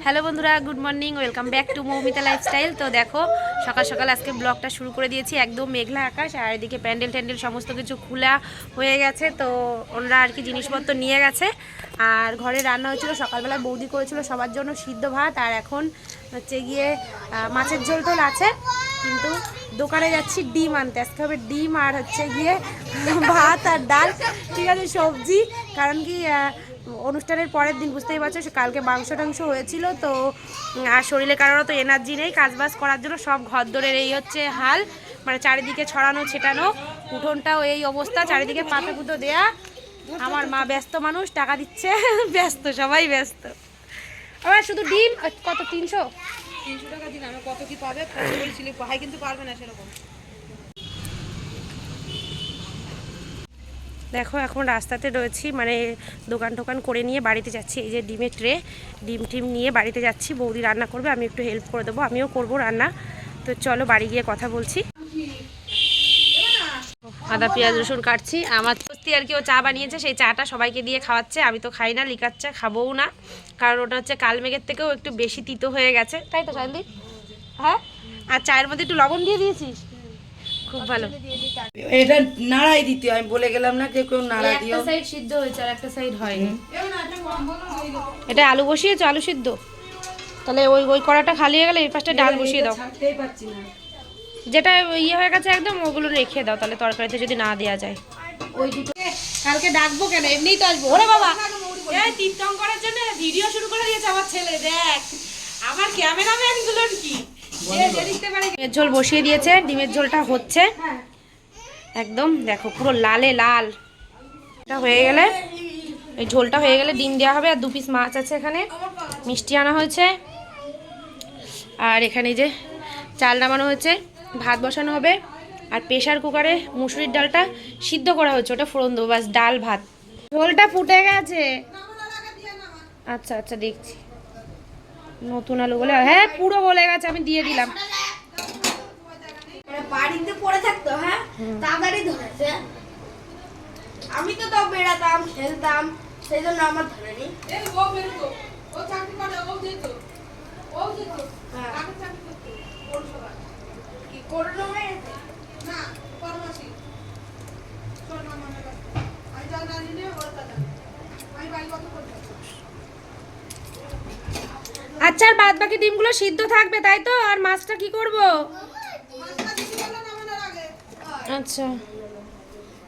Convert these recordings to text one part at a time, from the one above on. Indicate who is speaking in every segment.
Speaker 1: Hello বন্ধুরা, good morning, welcome back to Moumita lifestyle. তো দেখো সকাল সকাল আজকে ব্লগটা শুরু করে দিয়েছি। একদম মেঘলা আকাশ, আর এদিকে প্যান্ডেল ট্যান্ডেল সমস্ত কিছু খোলা হয়ে গেছে। তো ওনারা আর কি জিনিসপত্র নিয়ে গেছে। আর ঘরে রান্না হয়েছিল, সকালবেলা বৌদি করেছিল সবার জন্য সিদ্ধ ভাত, আর এখন হচ্ছে গিয়ে মাছের ঝোল টোল আছে। কিন্তু দোকানে যাচ্ছি ডিম আনতে, আজকে হবে ডিম আর হচ্ছে গিয়ে ভাত আর ডাল, ঠিক আছে, সবজি। কারণ কি অনুষ্ঠানের পরের দিন বুঝতেই পারছো কালকে মাংস টাংস হয়েছিল, তো আর শরীরে কারোর তো এনার্জি নেই কাজবাজ করার জন্য। সব ঘরদোরের এই হচ্ছে হাল, মানে চারিদিকে ছড়ানো ছেটানো, উঠোনটাও এই অবস্থা, চারিদিকে পাতা পুতো দেয়া। আমার মা ব্যস্ত মানুষ, টাকা দিচ্ছে ব্যস্ত, সবাই ব্যস্ত। আবার শুধু ডিম কত, 300 টাকা দিন, আমি কত কি পাবে বলছিলি, ভাই কিন্তু পারবে না সেরকম। দেখো এখন রাস্তাতে রয়েছি, মানে দোকান টোকান করে নিয়ে বাড়িতে যাচ্ছি। এই যে ডিমের ট্রে, ডিম টিম নিয়ে বাড়িতে যাচ্ছি। বৌদি রান্না করবে, আমি একটু হেল্প করে দেবো, আমিও করব রান্না। তো চলো বাড়ি গিয়ে কথা বলছি। আদা পেঁয়াজ রসুন কাটছি। আমার সত্যি আর কি ও চা বানিয়েছে, সেই চাটা সবাইকে দিয়ে খাওয়াচ্ছে। আমি তো খাই না লিকার চা, খাবোও না, কারণ ওটা হচ্ছে কালমেঘের থেকেও একটু বেশি তিতো হয়ে গেছে, তাই তো শান্তি? হ্যাঁ, আর চায়ের মধ্যে একটু লবণ দিয়ে দিয়েছিস, খুব ভালো।
Speaker 2: এটা নাড়াই দিতে আমি বলে গেলাম না যে কেউ নাড়া দিও।
Speaker 1: একটা সাইড সিদ্ধ হয়েছে আর একটা সাইড হয়নি। এটা আলু বসিয়েছো, আলু সিদ্ধ? তাহলে ওই ওই কড়াটা খালি হয়ে গেলে এই পাশটা ডাল বসিয়ে দাও।
Speaker 2: ছাড়তেই পারছি না।
Speaker 1: যেটা ইয়ে হয়ে গেছে একদম, ওগুলো রেখে দাও, তাহলে তরকারিতে যদি না দেওয়া যায়।
Speaker 2: ওই দুটো
Speaker 1: কালকে ডাকবো কেন, এমনিই তো আসবো। ওরে বাবা, এই টিকটক করার জন্য ভিডিও শুরু করে দিয়েছে আমার ছেলে। দেখ আমার ক্যামেরাম্যান গুলোর কি ডিমের ঝোল বসিয়ে দিয়েছে, ডিমের ঝোলটা হচ্ছে একদম, দেখো পুরো লালে লাল। এটা হয়ে গেলে, এই ঝোলটা হয়ে গেলে ডিম দেওয়া হবে। আর 2 পিস মাছ আছে, এখানে মিষ্টি আনা হয়েছে, আর এখানে যে চাল নামানো হয়েছে, ভাত বসানো হবে। আর প্রেশার কুকারে মুসুরির ডালটা সিদ্ধ করা হচ্ছে, ওটা ফোড়ন দেবো, বাস ডাল ভাত। ঝোলটা ফুটে গেছে। আচ্ছা আচ্ছা দেখছি, নতুন আলু বলে, হ্যাঁ পুরো বলে গেছে, আমি দিয়ে দিলাম।
Speaker 3: বাড়িতে পড়ে থাকতো, হ্যাঁ তাড়াতাড়ি ধরেছে। আমি তো তাও বেড়াতাম, খেলতাম, সেই জন্য আমার ধরেনি। কি করলো না ফরমাসি আমি যা জানি না ওর কথা আমি বাড়ি কত করতে।
Speaker 1: আচ্ছা, আর বাদ বাকি ডিমগুলো সিদ্ধ থাকবে তাই তো? আর মাছটা কি করব? আচ্ছা,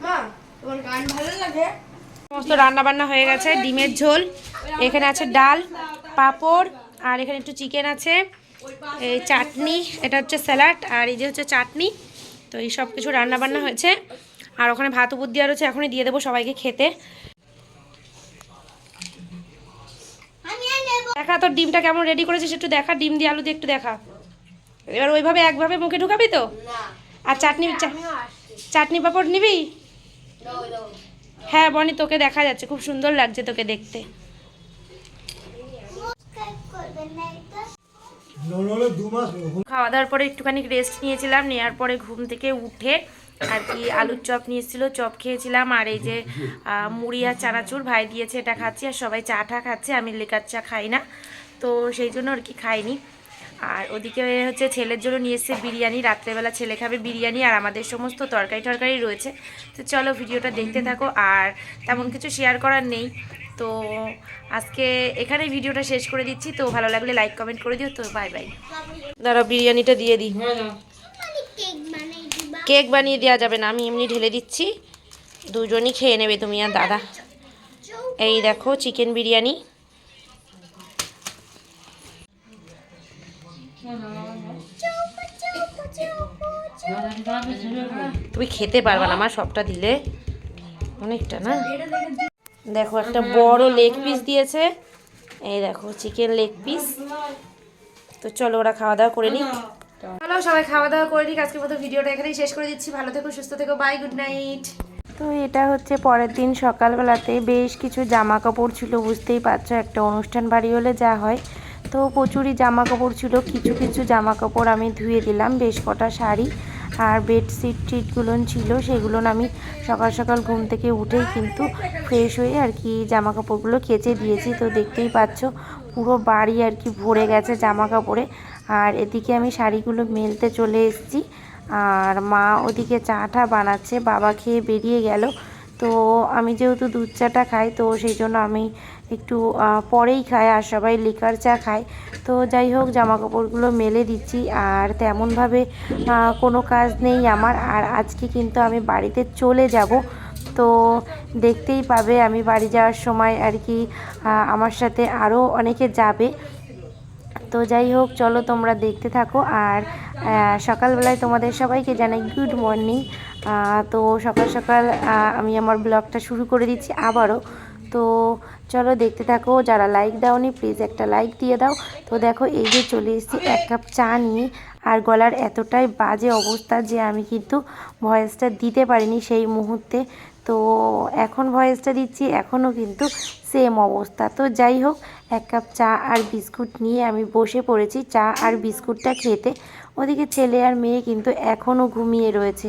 Speaker 3: মা তোমার গান ভালো লাগে?
Speaker 1: সমস্ত রান্না বান্না হয়ে গেছে। ডিমের ঝোল, এখানে আছে ডাল, পাঁপড়, আর এখানে একটু চিকেন আছে, এই চাটনি, এটা হচ্ছে স্যালাড, আর এই যে হচ্ছে চাটনি। তো এই সব কিছু রান্না বান্না হয়েছে। আর ওখানে ভাত উপর দেওয়া রয়েছে, এখনই দিয়ে দেবো সবাইকে খেতে। দেখা তোর ডিমটা কেমন রেডি করেছিস, একটু দেখা, ডিম দিয়ে আলু দিয়ে একটু দেখা। এবার ওইভাবে একভাবে মুখে ঢুকাবি তো? আর চাটনি, চাটনি পাঁপড় নিবি? হ্যাঁ বনি, তোকে দেখা যাচ্ছে, খুব সুন্দর লাগছে তোকে দেখতে। খাওয়া দাওয়ার পরে একটুখানি রেস্ট নিয়েছিলাম, নেওয়ার পরে ঘুম থেকে উঠে আর কি আলুর চপ নিয়েছিল, চপ খেয়েছিলাম। আর এই যে মুড়ি আর চানাচুর ভাই দিয়েছে, এটা খাচ্ছি। আর সবাই চা টা খাচ্ছে, আমি লিকার চা খাই না, তো সেই জন্য আর কি খাইনি। আর ওদিকে হচ্ছে ছেলের জন্য নিয়ে এসছে বিরিয়ানি, রাত্রেবেলা ছেলে খাবে বিরিয়ানি, আর আমাদের সমস্ত তরকারি টরকারি রয়েছে। তো চলো ভিডিওটা দেখতে থাকো। আর তেমন কিছু শেয়ার করার নেই, তো আজকে এখানে ভিডিওটা শেষ করে দিচ্ছি। তো ভালো লাগলে লাইক কমেন্ট করে দিও। তো বাই বাই। দাঁড়াও বিরিয়ানিটা দিয়ে দিই। কেক বানিয়ে দেওয়া যাবে না, আমি এমনি ঢেলে দিচ্ছি, দুজনই খেয়ে নেবে তুমি আর দাদা। এই দেখো চিকেন বিরিয়ানি। তুমি খেতে পারবে না, আমার সবটা দিলে অনেকটা না। দেখো একটা বড় লেগ পিস দিয়েছে, এই দেখো চিকেন লেগ পিস। তো চলো ওরা খাওয়া দাওয়া করে নিক। হ্যালো সবাই, খাওয়া দাওয়া করে নিক। আজকের মতো ভিডিওটা এখানেই শেষ করে দিচ্ছি। ভালো থেকো, সুস্থ থেকো, বাই, গুড নাইট। তো এটা হচ্ছে পরের দিন সকালবেলাতে বেশ কিছু জামা কাপড় ছিল, বুঝতেই পারছো একটা অনুষ্ঠান বাড়ি হলে যা হয়। তো প্রচুরই জামা কাপড় ছিল, কিছু কিছু জামা কাপড় আমি ধুয়ে দিলাম, বেশ কটা শাড়ি আর বেডশিট টিটগুলো ছিল, সেগুলো আমি সকাল সকাল ঘুম থেকে উঠেই কিন্তু ফ্রেশ হয়ে আর কি জামা কাপড়গুলো কেচে দিয়েছি। তো দেখতেই পাচ্ছ পুরো বাড়ি আর কি ভরে গেছে জামা কাপড়ে। আর এদিকে আমি শাড়িগুলো মেলতে চলে এসেছি, আর মা ওদিকে চাটা বানাচ্ছে, বাবা খেয়ে বেরিয়ে গেল। তো আমি যেহেতু দুধ চাটা খাই, তো সেই জন্য আমি একটু পরেই খাই, আর সবাই লিকার চা খায়। তো যাই হোক, জামা কাপড়গুলো মেলে দিচ্ছি, আর তেমনভাবে কোনো কাজ নেই আমার। আর আজকে কিন্তু আমি বাড়িতে চলে যাব, তো দেখতেই পাবে আমি বাড়ি যাওয়ার সময় আর কি আমার সাথে আরও অনেকে যাবে। তো যাই হোক, চলো তোমরা দেখতে থাকো। আর সকালবেলায় তোমাদের সবাইকে জানাই গুড মর্নিং। তো সকাল সকাল আমি আমার ব্লগটা শুরু করে দিচ্ছি আবারও। তো চলো দেখতে থাকো, যারা লাইক দাওনি প্লিজ একটা লাইক দিয়ে দাও। তো দেখো, এই যে চলে এসেছি 1 কাপ চা নিয়ে, আর গলার এতটাই বাজে অবস্থা যে আমি কিন্তু ভয়েসটা দিতে পারিনি সেই মুহূর্তে। তো এখন ভয়েসটা দিচ্ছি, এখনও কিন্তু সেম অবস্থা। তো যাই হোক, 1 কাপ চা আর বিস্কুট নিয়ে আমি বসে পড়েছি চা আর বিস্কুটটা খেতে। ওদিকে ছেলে আর মেয়ে কিন্তু এখনও ঘুমিয়ে রয়েছে,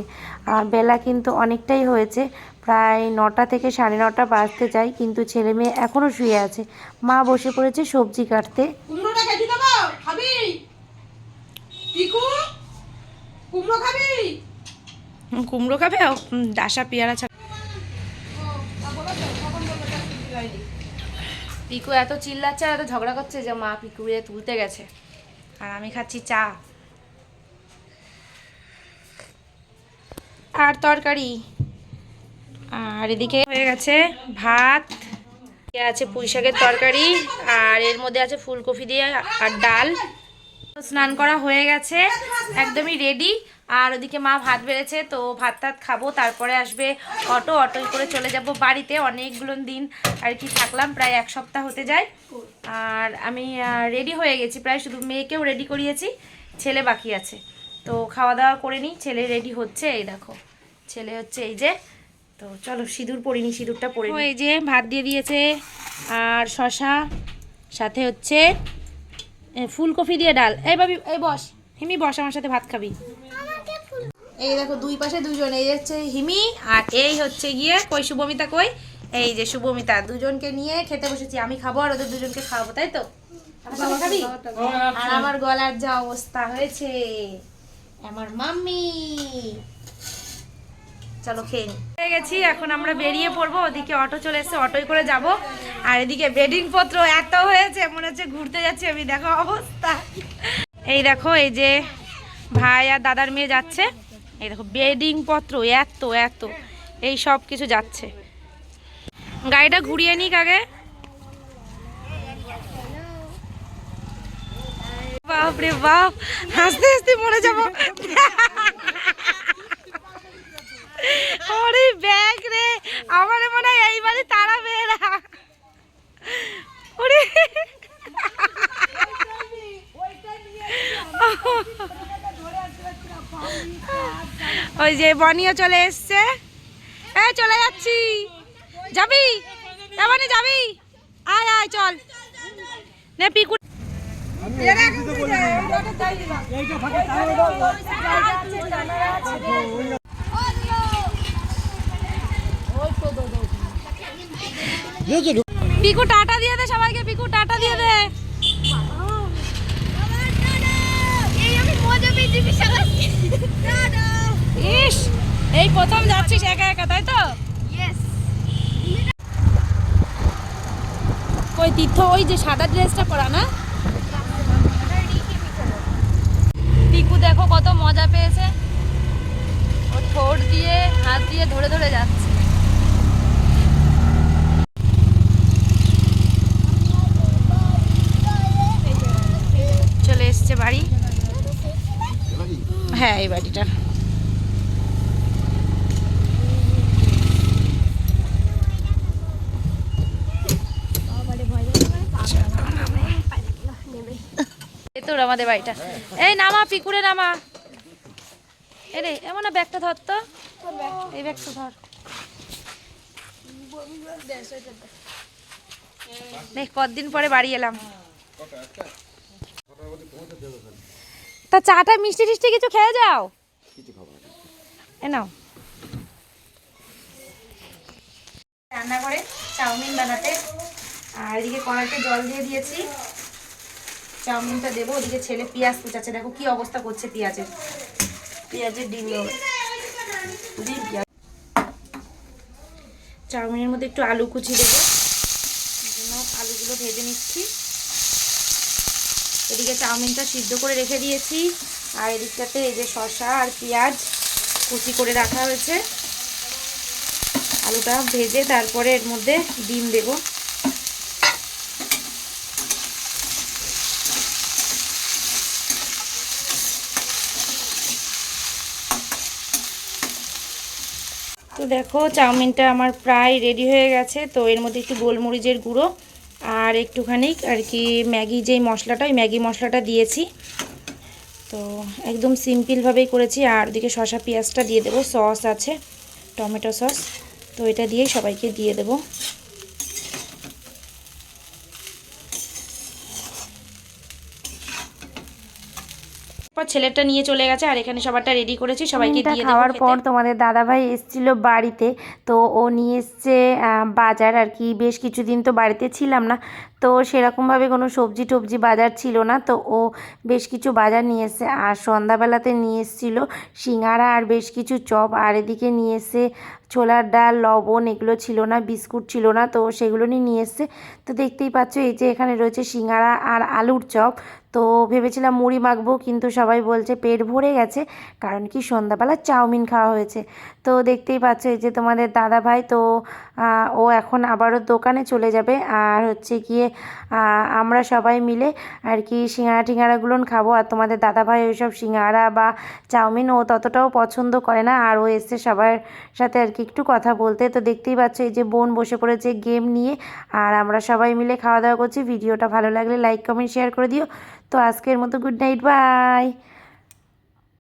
Speaker 1: আর বেলা কিন্তু অনেকটাই হয়েছে, প্রায় 9টা থেকে 9:30 বাজতে যায়, কিন্তু ছেলে মেয়ে এখনও শুয়ে আছে। মা বসে পড়েছে সবজি কাটতে।
Speaker 2: কুমড়োটা কেটে দেবো, খাবি? পিকু, কুমড়ো খাবি?
Speaker 1: কুমড়ো খাবে, ডাসা পেয়ারা ছাড়া। পিকু এত চিল্লাচ্ছে আর এত ঝগড়া করছে যে মা পিকুরে তুলতে গেছে, আর আমি খাচ্ছি চা আর তরকারি। আর এদিকে হয়ে গেছে ভাত, আছে পুঁই শাকের তরকারি, আর এর মধ্যে আছে ফুলকপি দিয়ে আর ডাল। স্নান করা হয়ে গেছে, একদমই রেডি। আর ওদিকে মা ভাত বেড়েছে, তো ভাত টাত খাবো, তারপরে আসবে অটোই করে চলে যাব বাড়িতে। অনেকগুলো দিন আর কি থাকলাম, প্রায় 1 সপ্তাহ হতে যায়। আর আমি রেডি হয়ে গেছি প্রায়, শুধু মেয়েকেও রেডি করিয়েছি, ছেলে বাকি আছে। তো খাওয়া দাওয়া করে নিই, ছেলে রেডি হচ্ছে, এই দেখো ছেলে হচ্ছে এই যে। তো চলো, সিঁদুর পরিনি, সিঁদুরটা পরে এই যে ভাত দিয়ে দিয়েছে, আর শশা, সাথে হচ্ছে ফুলকপি দিয়ে ডাল। এই ভাবি, এই বস, হিমি বস, আমার সাথে ভাত খাবি। এই দেখো, দুই পাশে দুজন, এই হচ্ছে হিমি, আর এই হচ্ছে গিয়ে কই শুভমিতা, কই এই যে শুভমিতা। দুজনকে নিয়ে খেতে বসেছি, আমি খাবো আর ওদের দুজনকে খাওয়াবো, তাই তো? আমার সাথে খাবি? আর আমার গলার যা অবস্থা হয়েছে, আমার মাম্মি। চলো খেয়ে নি। হয়ে গেছি, এখন আমরা বেরিয়ে পড়বো। ওদিকে অটো চলে এসেছে, অটোয় করে যাব। আর এদিকে বেডিং পত্র এত হয়েছে, মনে হচ্ছে ঘুরতে যাচ্ছি আমি, দেখো অবস্থা। এই দেখো, এই যে ভাই আর দাদার মেয়ে যাচ্ছে, এই দেখো বেডিং পত্র এত এত, এই সব কিছু যাচ্ছে। গাড়িটা ঘুরিয়ে নিক আগে। বাপরে বাপ, হাসতে হাসতে মরে যাবো। ওরে ব্যাগ রে, আমার মনে হয় এইবারে তারা বেরা। ওরে ওই যে বনিও চলে এসছে, চলে যাচ্ছি। যাবি এমনি, যাবি? আয় আয় চল নে পিকু। পিকু টাটা দিয়ে দে সবাইকে, পিকু টাটা দিয়ে দে। ইস, এই প্রথম যাচ্ছিস একা একা, তাই তো? কই তীর্থ, ওই যে সাদা ড্রেসটা পরা না? পিকু দেখো কত মজা পেয়েছে, ও ঠোঁট দিয়ে হাত দিয়ে ধরে ধরে যাচ্ছে। চলে এসছে বাড়ি, হ্যাঁ এই বাড়িটা। তোর আমাদের বাড়িটা, এই নামা পিকুরে নামা। এরে এমন না, ব্যাগটা ধর তো, এই ব্যাগটা ধর। দেখ কতদিন পরে বাড়ি এলাম। তা চাটা মিষ্টি টিষ্টি কিছু খেয়ে যাও, এ নাও। রান্না করে চাউমিন বানাতে, আর এদিকে কড়াইতে জল দিয়ে দিয়েছি, চাউমিনটা দেবো। ওদিকে ছেলে পেঁয়াজ কুচাচ্ছে, দেখো কি অবস্থা করছে পেঁয়াজের ডিম দেবো।
Speaker 2: ডিম পেঁয়াজ।
Speaker 1: চাউমিনের মধ্যে একটু আলু কুচি দেবো, এই জন্য আলুগুলো ভেজে নিচ্ছি। এদিকে চাউমিনটা সিদ্ধ করে রেখে দিয়েছি, আর এদিকটাতে এই যে শসা আর পেঁয়াজ কুচি করে রাখা হয়েছে। আলুটা ভেজে তারপরে এর মধ্যে ডিম দেবো। তো দেখো চাউমিনটা আমার প্রায় রেডি হয়ে গেছে। তো এর মধ্যে একটু গোলমরিচের গুঁড়ো আর একটুখানি আর কি ম্যাগি যেই মশলাটা, ওই ম্যাগি মশলাটা দিয়েছি। তো একদম সিম্পলভাবেই করেছি। আর ওদিকে শসা পেঁয়াজটা দিয়ে দেবো, সস আছে টমেটো সস, তো এটা দিয়েই সবাইকে দিয়ে দেবো। ছেলেটা নিয়ে চলে গেছে, আর এখানে সবারটা রেডি করেছি, সবাইকে দিয়ে দেবো। খাওয়ার পর তোমাদের দাদাভাই এসেছিল বাড়িতে, তো ও নিয়ে এসছে বাজার আর কি। বেশ কিছুদিন তো বাড়িতে ছিলাম না, তো সেরকমভাবে কোনো সবজি টবজি বাজার ছিল না, তো ও বেশ কিছু বাজার নিয়ে এসছে। আর সন্ধ্যাবেলাতে নিয়ে এসেছিলো সিঙ্গারা আর বেশ কিছু চপ, আর এদিকে নিয়ে এসে ছোলার ডাল, লবণ এগুলো ছিল না, বিস্কুট ছিল না, তো সেগুলো নিয়ে এসছে। তো দেখতেই পাচ্ছ এই যে এখানে রয়েছে সিঙ্গারা আর আলুর চপ। তো ভেবেছিলাম মুড়ি মাখবো, কিন্তু সবাই বলছে পেট ভরে গেছে, কারণ কি সন্ধ্যাবেলা চাউমিন খাওয়া হয়েছে। তো দেখতেই পাচ্ছ এই যে তোমাদের দাদাভাই, তো ও এখন আবারও দোকানে চলে যাবে। আর হচ্ছে গিয়ে আমরা সবাই মিলে আর কি সিঙ্গারা টিঙ্গারাগুলো খাবো। আর তোমাদের দাদাভাই ওইসব সিঙ্গারা বা চাউমিন ও ততটাও পছন্দ করে না, আর ও এসছে সবার সাথে আর কি একটু কথা বলতে। তো দেখতেই পাচ্ছ এই যে বোন বসে পড়েছে গেম নিয়ে, আর আমরা সবাই মিলে খাওয়া দাওয়া করছি। ভিডিওটা ভালো লাগলে লাইক কমেন্ট শেয়ার করে দিও। তো আজকের মতো গুড নাইট, বাই।